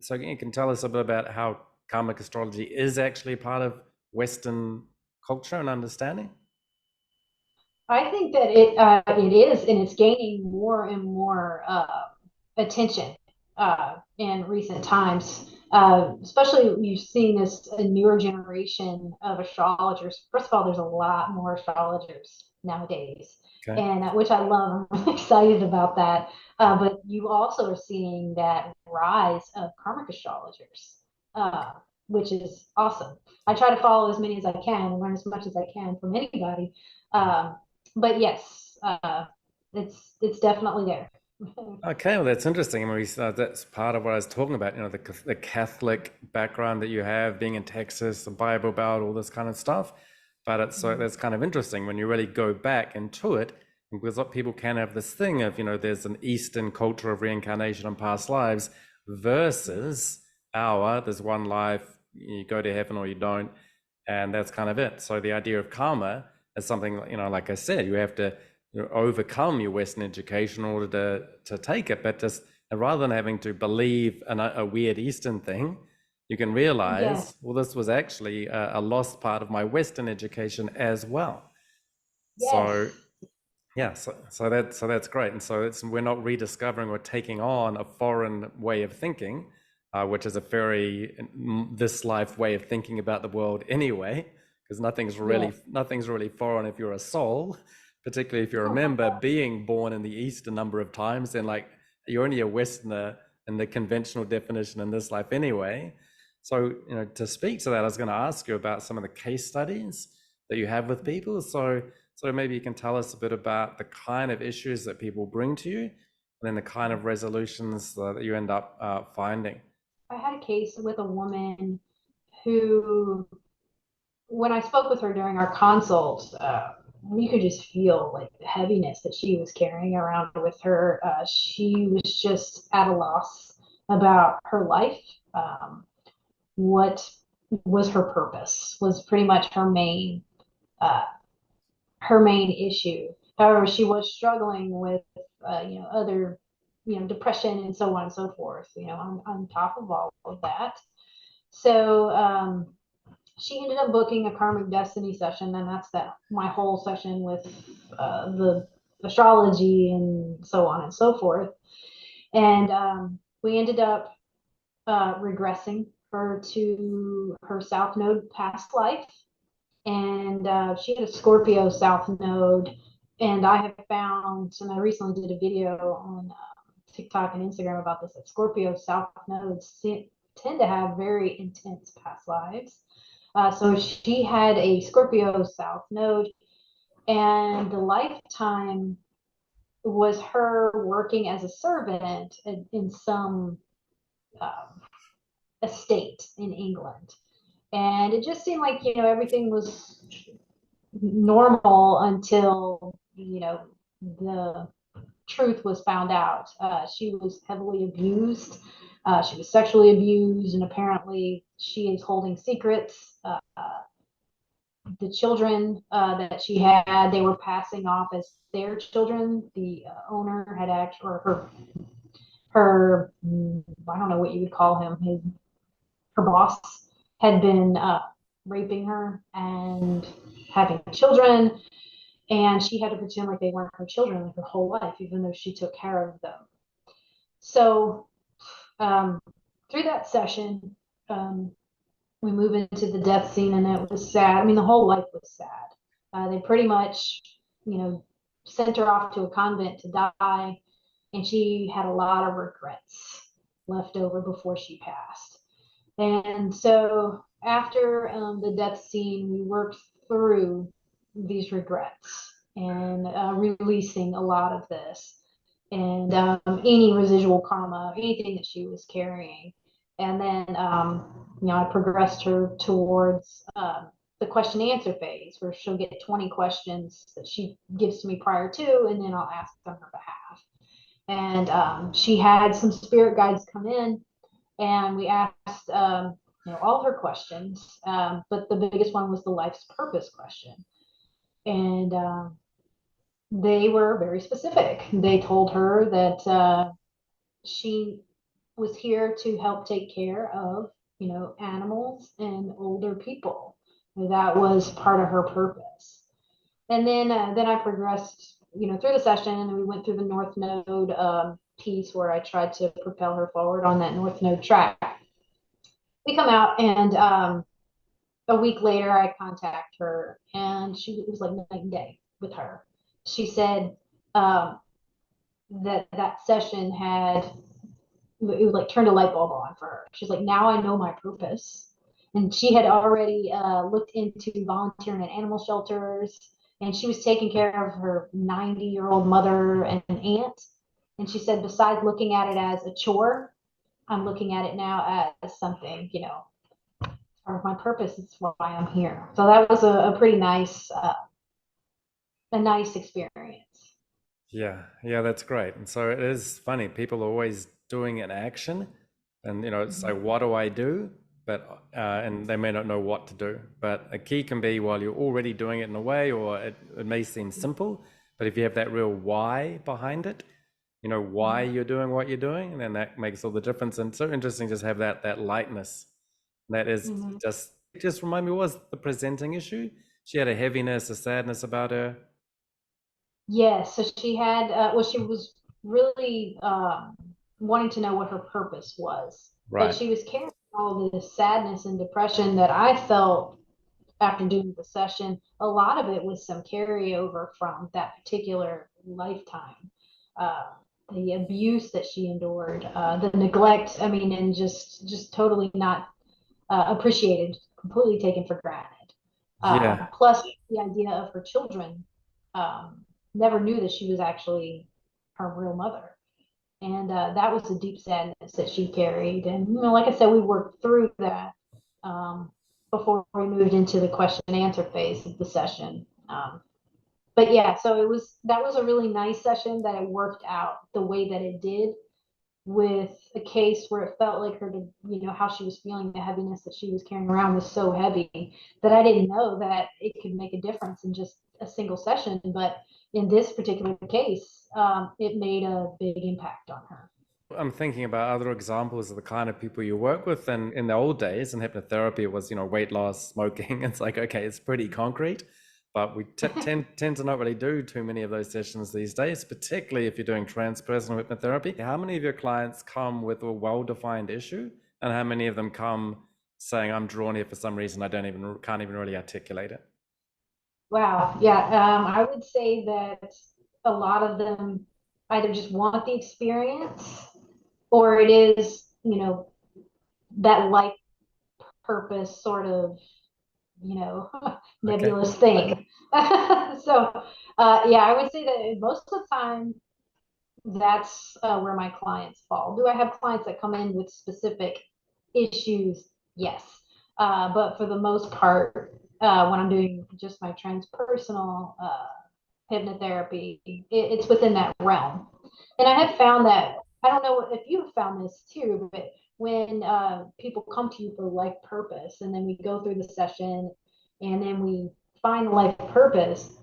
So you can tell us a bit about how karmic astrology is actually part of Western culture and understanding. I think that it is, and it's gaining more and more attention in recent times. Especially you've seen this a newer generation of astrologers. First of all, there's a lot more astrologers nowadays, Okay. and which I love. I'm really excited about that. But you also are seeing that rise of karmic astrologers, uh, which is awesome. I try to follow as many as I can and learn as much as I can from anybody. Um, but yes, it's definitely there. Okay, well, that's interesting. I mean, that's part of what I was talking about. The Catholic background that you have, being in Texas, the Bible Belt, all this kind of stuff. But it's so that's kind of interesting when you really go back into it, because what people can have this thing of, there's an Eastern culture of reincarnation and past lives versus there's one life, you go to heaven or you don't, and that's kind of it. So the idea of karma is something, like I said, you have to overcome your Western education in order to take it. But just rather than having to believe in a weird Eastern thing, you can Yes, realize, well, this was actually a lost part of my Western education as well. So yes, yeah, so that's great, and so we're not rediscovering or taking on a foreign way of thinking, which is a very this life way of thinking about the world anyway, because yes. nothing's really foreign if you're a soul, particularly if you remember being born in the East a number of times, then like you're only a Westerner in the conventional definition in this life anyway. So to speak to that, I was going to ask you about some of the case studies that you have with people. So maybe you can tell us a bit about the kind of issues that people bring to you, and then the kind of resolutions that you end up finding. I had a case with a woman who, when I spoke with her during our consult, you could just feel like the heaviness that she was carrying around with her. She was just at a loss about her life. What was her purpose? Was pretty much uh, her main issue. However, she was struggling with, other, depression and so on and so forth, on top of all of that. So she ended up booking a karmic destiny session, and that's my whole session with the astrology and so on and so forth. And we ended up regressing her to her South Node past life, and she had a Scorpio South Node. And I have found, and I recently did a video on TikTok and Instagram about this, that Scorpio South Nodes tend to have very intense past lives. So she had a Scorpio South Node, and the lifetime was her working as a servant in some estate in England. And it just seemed like, everything was normal until, the truth was found out. She was heavily abused. She was sexually abused, and apparently she is holding secrets. The children that she had, they were passing off as their children. The owner had actually, or her, I don't know what you would call him, her boss had been raping her and having children, and she had to pretend like they weren't her children her whole life, even though she took care of them. So through that session, we move into the death scene, and it was sad. I mean, the whole life was sad. They pretty much, sent her off to a convent to die, and she had a lot of regrets left over before she passed. And so after the death scene, we worked through these regrets and releasing a lot of this and any residual karma, anything that she was carrying. And then, I progressed her towards the question and answer phase, where she'll get 20 questions that she gives to me prior to, and then I'll ask on her behalf. And she had some spirit guides come in, and we asked all of her questions, but the biggest one was the life's purpose question. And they were very specific. They told her that she was here to help take care of, animals and older people. That was part of her purpose. And then I progressed, through the session, and we went through the North Node piece where I tried to propel her forward on that North Node track. We come out, and a week later I contact her, and it was like night and day with her. She said that session it was like turned a light bulb on for her. She's like, now I know my purpose. And she had already looked into volunteering at animal shelters, and she was taking care of her 90-year-old mother and aunt. And she said, besides looking at it as a chore, I'm looking at it now as something, part of my purpose. It's why I'm here. So that was a pretty nice, experience. Yeah, that's great. And so it is funny. People are always doing an action, and it's like, what do I do? But and they may not know what to do. But a key can be, while you're already doing it in a way, or it may seem simple, but if you have that real why behind it, why you're doing what you're doing, and then that makes all the difference. And it's so interesting just have that lightness. That is just remind me, what was the presenting issue? She had a heaviness, a sadness about her. Yes, so she had, she was really wanting to know what her purpose was. Right. But she was carrying all this sadness and depression that I felt after doing the session. A lot of it was some carryover from that particular lifetime. The abuse that she endured, the neglect, and just totally not appreciated, completely taken for granted. Yeah. Plus the idea of her children never knew that she was actually her real mother. And that was the deep sadness that she carried. And, like I said, we worked through that before we moved into the question and answer phase of the session. But yeah, so that was a really nice session that it worked out the way that it did, with a case where it felt like her, how she was feeling, the heaviness that she was carrying around was so heavy that I didn't know that it could make a difference in just a single session. But in this particular case, it made a big impact on her. I'm thinking about other examples of the kind of people you work with. And in the old days in hypnotherapy, it was, weight loss, smoking. It's like, okay, it's pretty concrete, but we tend to not really do too many of those sessions these days, particularly if you're doing transpersonal hypnotherapy. How many of your clients come with a well-defined issue, and how many of them come saying, I'm drawn here for some reason, I can't even really articulate it? Wow. Yeah. I would say that a lot of them either just want the experience, or it is, that life purpose sort of, nebulous thing. So, yeah, I would say that most of the time that's where my clients fall. Do I have clients that come in with specific issues? Yes. But for the most part, when I'm doing just my transpersonal hypnotherapy, it's within that realm. And I have found that, I don't know if you've found this too, but when people come to you for life purpose, and then we go through the session, and then we find life purpose,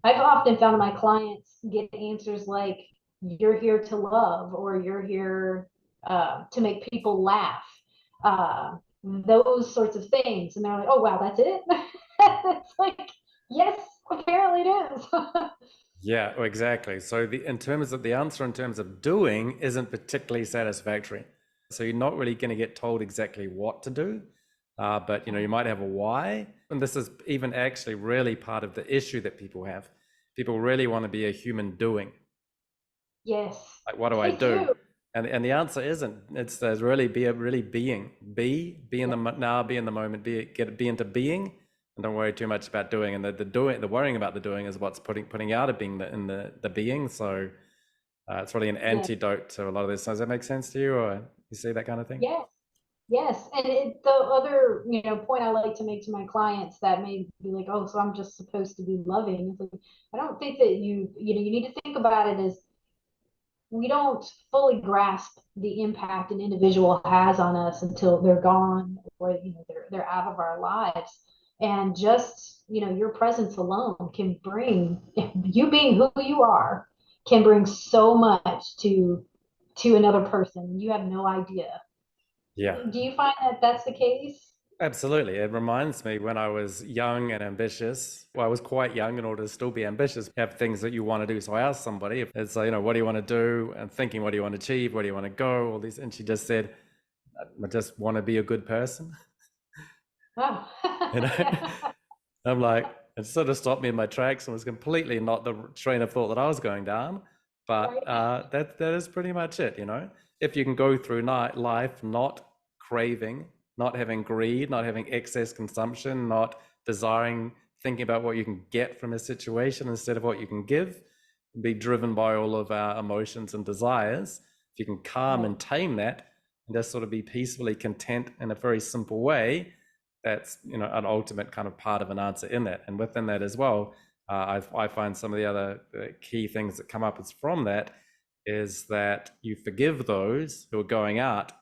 I've often found my clients get answers like, you're here to love, or you're here to make people laugh, those sorts of things. And they're like, oh, wow, that's it? It's like, yes, apparently it is. Yeah, well, exactly. So in terms of the answer in terms of doing isn't particularly satisfactory. So you're not really going to get told exactly what to do, but you might have a why. And this is even actually really part of the issue that people have. People really want to be a human doing. Yes. Like, what do I do? And the answer isn't. It's really be being. Be in the now, be in the moment, be into being, and don't worry too much about doing. And the worrying about the doing is what's putting out of being in the being. So it's really an antidote to a lot of this. Does that make sense to you, or you see that kind of thing? Yes. Yes. And the other, point I like to make to my clients that may be like, oh, so I'm just supposed to be loving. It's like, I don't think that you need to think about it as, we don't fully grasp the impact an individual has on us until they're gone, or they're out of our lives. And just your presence alone can bring, you being who you are, can bring so much to another person. You have no idea. Yeah. Do you find that that's the case? Absolutely. It reminds me when I was young and ambitious. Well, I was quite young in order to still be ambitious, have things that you want to do. So I asked somebody, if it's, what do you want to do? And thinking, what do you want to achieve? Where do you want to go? All these. And she just said, I just want to be a good person. Oh, Yeah. I'm like, it sort of stopped me in my tracks and was completely not the train of thought that I was going down. But right. that is pretty much it, If you can go through life not craving, not having greed, not having excess consumption, not desiring, thinking about what you can get from a situation instead of what you can give, be driven by all of our emotions and desires. If you can calm and tame that and just sort of be peacefully content in a very simple way, that's an ultimate kind of part of an answer in that. And within that as well, I find some of the other key things that come up is from that is that you forgive those who are going out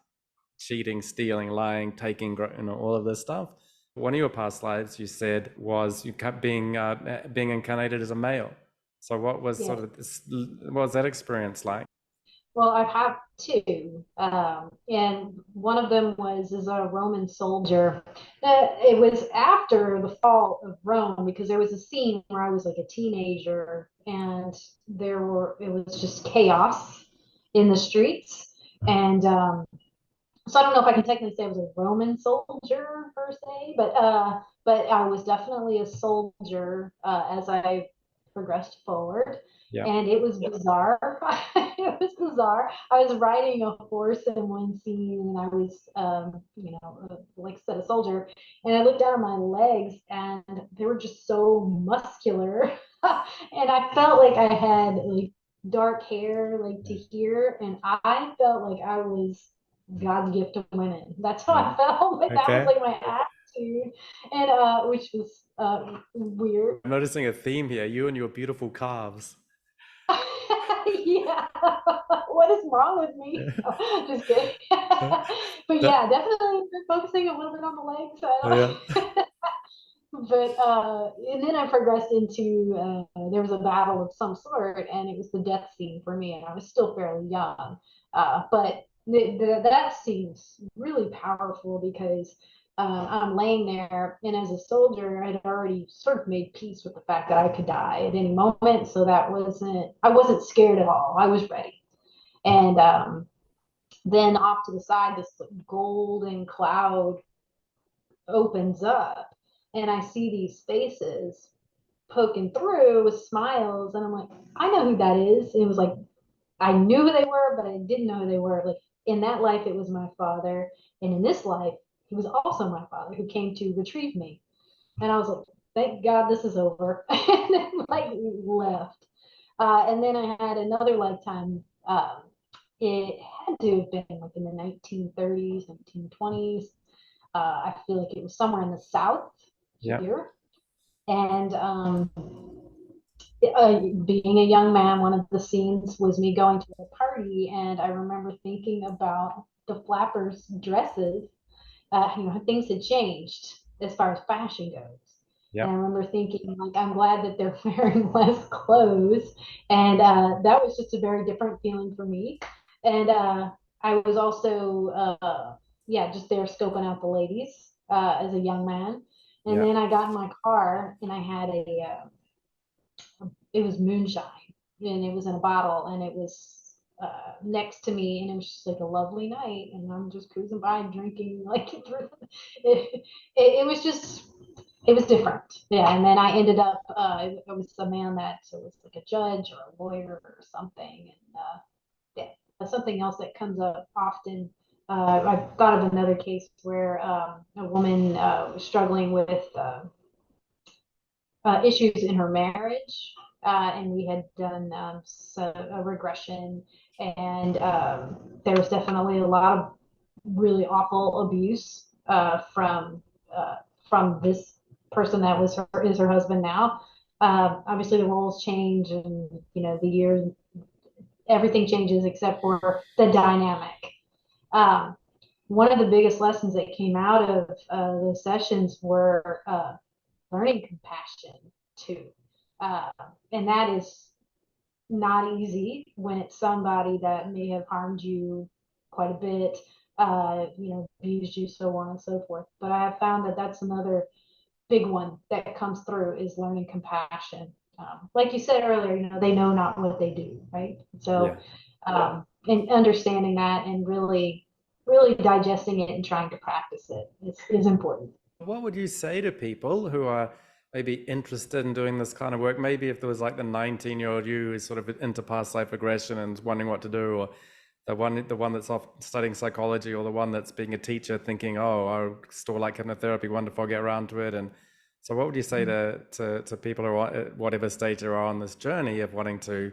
cheating, stealing, lying, taking, all of this stuff. One of your past lives, you said, was you kept being incarnated as a male. So what was sort of this, what was that experience like? Well, I have two, and one of them was as a Roman soldier. It was after the fall of Rome, because there was a scene where I was like a teenager, and it was just chaos in the streets, and so I don't know if I can technically say I was a Roman soldier per se, but I was definitely a soldier as I progressed forward. Yeah. And it was bizarre. It was bizarre. I was riding a horse in one scene, and I was, like I said, a soldier. And I looked down at my legs, and they were just so muscular. And I felt like I had like dark hair, like to here, and I felt like I was God's gift to women. That's how I felt. But that was like my attitude, and which was weird. I'm noticing a theme here. You and your beautiful calves. Yeah. What is wrong with me? Oh, just kidding. But yeah, definitely focusing a little bit on the legs. But and then I progressed into there was a battle of some sort, and it was the death scene for me, and I was still fairly young. But that seems really powerful because I'm laying there, and as a soldier, I had already sort of made peace with the fact that I could die at any moment. So I wasn't scared at all. I was ready. And then off to the side, this golden cloud opens up, and I see these faces poking through with smiles, and I'm like, I know who that is. And it was like, I knew who they were, but I didn't know who they were. Like, in that life, it was my father, and in this life, he was also my father who came to retrieve me. And I was like, thank God this is over. And then like left. And then I had another lifetime Um, it had to have been like in the 1930s, 1920s. I feel like it was somewhere in the South Yeah. here. And being a young man, one of the scenes was me going to a party, and I remember thinking about the flappers' dresses. Things had changed as far as fashion goes. And I Yeah. remember thinking, like, I'm glad that they're wearing less clothes. And that was just a very different feeling for me. And I was also, yeah, just there scoping out the ladies as a young man. And Yeah. then I got in my car and I had it was moonshine and it was in a bottle and it was next to me and it was just like a lovely night and I'm just cruising by drinking like it was just it was different. Yeah, and then I ended up it was a man that was like a judge or a lawyer or something, and yeah, that's something else that comes up often. I thought of another case where a woman was struggling with issues in her marriage, and we had done a regression, and there was definitely a lot of really awful abuse from this person that was is her husband now. Obviously, the roles change, and the years, everything changes except for the dynamic. Um, One of the biggest lessons that came out of the sessions were learning compassion too. Uh, and that is not easy when it's somebody that may have harmed you quite a bit, abused you, so on and so forth. But I have found that that's another big one that comes through is learning compassion. Like you said earlier, they know not what they do, right? Yeah. So, and understanding that and really, really digesting it and trying to practice it is important. What would you say to people who are maybe interested in doing this kind of work? Maybe if there was like the 19-year-old you who's sort of into past life regression and wondering what to do, or the one that's off studying psychology, or the one that's being a teacher thinking, oh, I still like hypnotherapy, wonder if I'll get around to it. And so what would you say to people who are at whatever stage they are on this journey of wanting to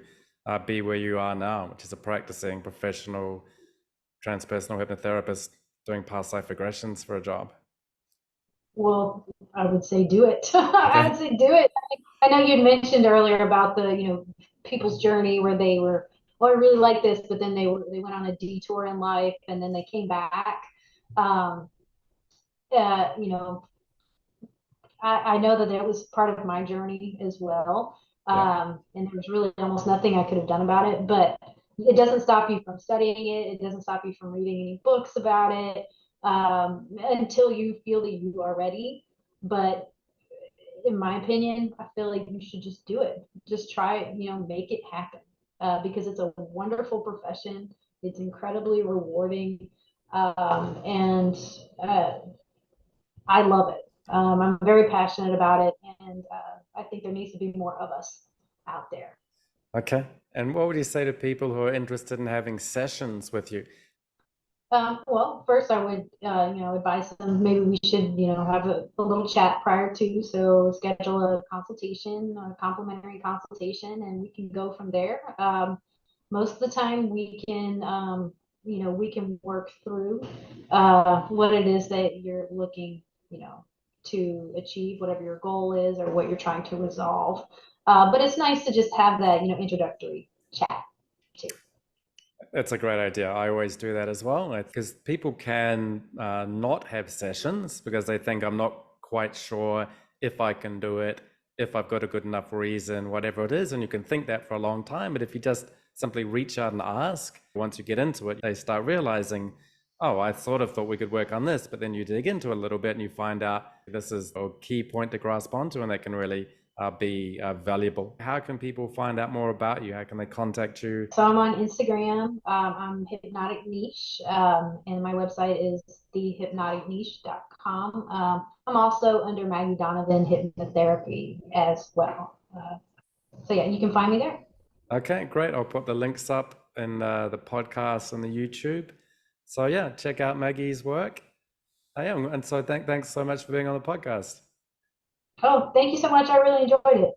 be where you are now, which is a practicing professional transpersonal hypnotherapist doing past life regressions for a job? Well, I would say do it. I Okay. would say do it. I know you'd mentioned earlier about the, people's journey where they were, oh, I really like this, but then they went on a detour in life and then they came back. Um, uh, you know, I know that it was part of my journey as well. Yeah. And there was really almost nothing I could have done about it, but it doesn't stop you from studying it. It doesn't stop you from reading any books about it until you feel that you are ready. But in my opinion, I feel like you should just do it. Just try it, make it happen because it's a wonderful profession. It's incredibly rewarding. And I love it. I'm very passionate about it. And I think there needs to be more of us out there. Okay. And what would you say to people who are interested in having sessions with you? Well, first I would, advise them maybe we should, have a little chat prior to, so schedule a consultation, a complimentary consultation, and we can go from there. Most of the time we can, we can work through what it is that you're looking, to achieve, whatever your goal is or what you're trying to resolve. But it's nice to just have that, introductory chat too. That's a great idea. I always do that as well, because people can not have sessions because they think I'm not quite sure if I can do it, if I've got a good enough reason, whatever it is. And you can think that for a long time. But if you just simply reach out and ask, once you get into it, they start realizing, oh, I sort of thought we could work on this. But then you dig into it a little bit and you find out this is a key point to grasp onto, and they can really be valuable. How can people find out more about you? How can they contact you? So I'm on Instagram. I'm Hypnotic Niche, and my website is thehypnoticniche.com. I'm also under Maggie Donovan Hypnotherapy as well. So yeah, you can find me there. Okay, great. I'll put the links up in the podcast and the YouTube. So yeah, check out Maggie's work. Yeah, and so thanks so much for being on the podcast. Oh, thank you so much. I really enjoyed it.